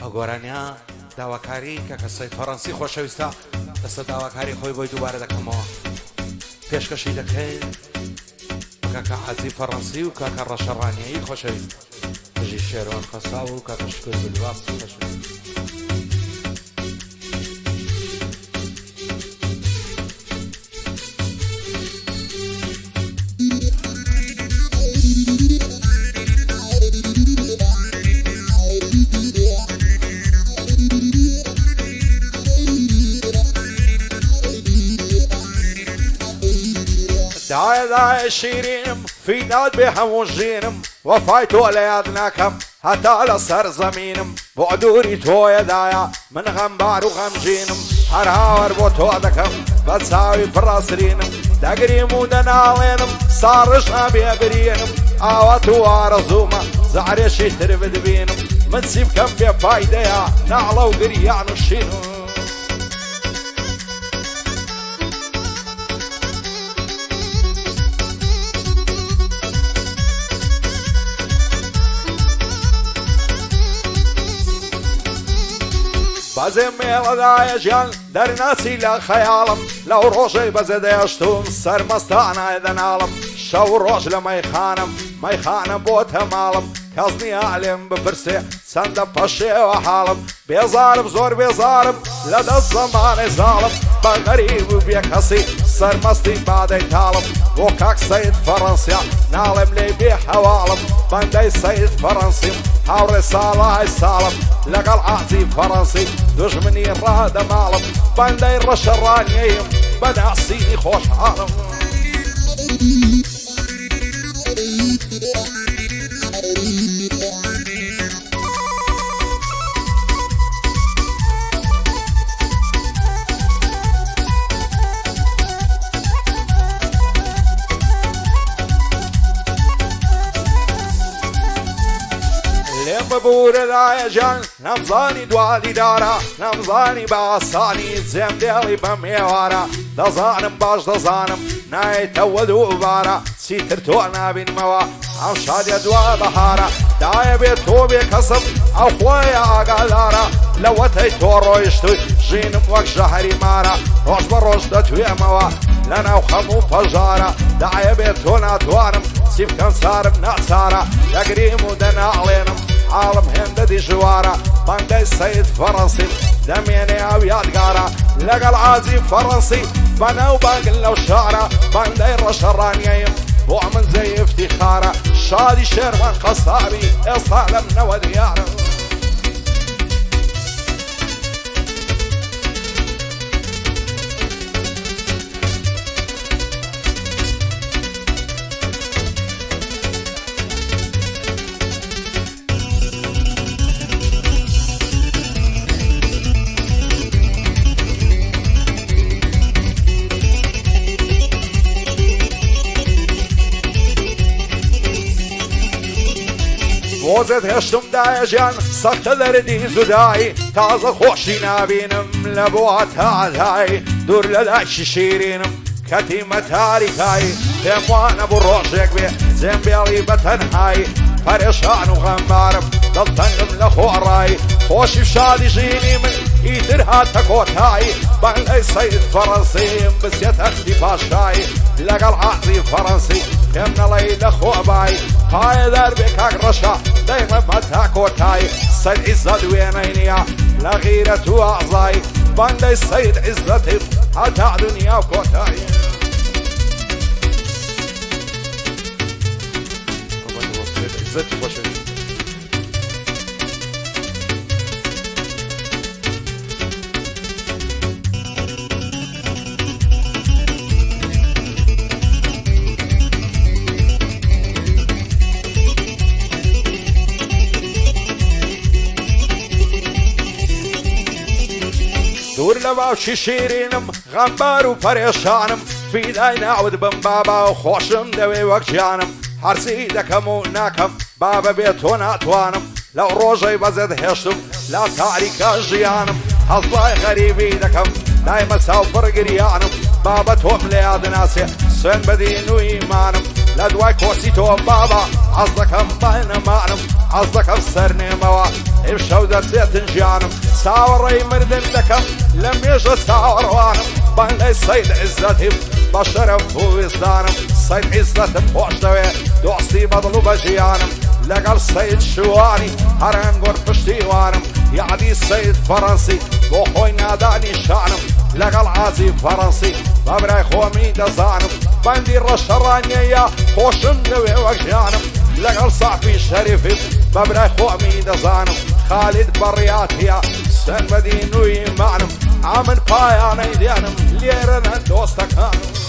ئەو گۆرانیا داواکاری کە کەسەی فەڕەنسی خۆشەویستە دەستە داواکاری خۆی بۆی دووبارە دەکەمەوە پێشکەشی دەکەین کاکە حەزی فەڕەنسی و کاکە ڕەشەڕانیایی خۆشەویست دژی شێروان خەساو و کاکە شکر بلواس خۆشەویست داي شيرينم في ناد بهم وجينم وفايتو ليادناكم حتى على سر زمينم بعدوري تو يدايا من غمبار وغمجينم هرهاور بوتو دكم بتساوي فراسرينم دقريم ودنالينم صارشنا بيبرينم اواتو ارزوما زعريشي تربد بينم من سيب كم بفايدة نعلو قريان وشينم بازم ميلا جان در ناسي لا خيالم لو روجي بزديشتون سر مستانا اذا نالم شو روج لما يخانم بوتها مالم كازني اعلم بفرسي سند بشي وحالم بيظالم زور بيظالم لدى الزمان ظالم بغريب وبيكسي سر مستي بعد يتالم وكاك سيد فرنسيا نالم لي بحوالم بندي سيد فرنسي حاوري صالح السالم لقى العازي فرنسي دجمني راد مالم بندي رشرانيهم بدا سيني خوش عالم ببور لا جان نمزاني دوالي دارا نمزاني باساني زم ديالي بميوارا دزانم باش دزانم نايت ودو بارا سيتر تونا بين موا او شادي دوا بهارا داي بيتو بكسب او خويا اقالارا لوتي تورو يشتوي جينم وك شهري مارا روش بروش دتوي موا لنا وخمو فجارا داي بيتو ناتوانم سيف كان صارم نعسارا يقريم ودنا علينم عالم هند دي جوارا بندي السيد فرنسي دميني او يادقارا لقى العازي فرنسي بنا وباقل لو شعرا بندي الرشرانيين ومن زي افتخارا شادي شيرمان خصابي اصالم نوى ديارا وزد هشتم دايجان سخت دردي زداي تازه خوشي نابينم لبوات هاي دور لداش شيرينم كتيمة تاريخاي دموانا بروجك بي زنبيالي بتنهاي فرشان وغمارم ضلتنم لخوراي خوشي شادي جيني من ايترها تكوتاي بغلي سيد فرنسي بس يتخدي باشاي لقى العازي فرنسي كمنا ليلة خوباي هاي دربك اقرشا دايما متاكوتاي سيد عزت وينينيا لغيرة واعزاي بندي سيد عزتهم حتى دنيا وكوتاي دور لباوشي شيرينم غمبار وفريشانم في داي نعود بن بابا وخوشم دوي وكجانم حرسي دكم وناكم بابا بيتون اتوانم لو روجي بزد هشتم لا تاريكا جيانم حظاي غريبي دكم دايما سوفر قريانم بابا توم لياد ناسي سن بدين وإيمانم لدواي كوسي توم بابا عصدكم بين مانم حەز دەکەم سەرنێمەوە ئێم شەو دەچێتن گیانم چاوەڕێی مردن دەکەم لە مێژە چاوەڕوانم بەندەی سەید عیزەتیم بە شەرەف و ویزدانم سەید عیزەتم خۆش دەوێ دۆستی بەدڵ و بە ژیانم لەگەڵ سەید شوانی هەرەنگۆر پشتیوانم یادی سەید فەڕەنسی بۆ خۆی نادانی شانم لەگەڵ عازی فەڕەنسی بە برای خۆمی دەزانم بەندی ڕەشەڕانیەیە خۆشم لەوێ وەک ژیانم لەگەڵ ساحبی شەریفیم بە برای خۆمی دەزانم خالید بەڕیاتیە سەربەدین و ئیمانم ئامن پایانەی دێنم لێرەنە دۆستەکانم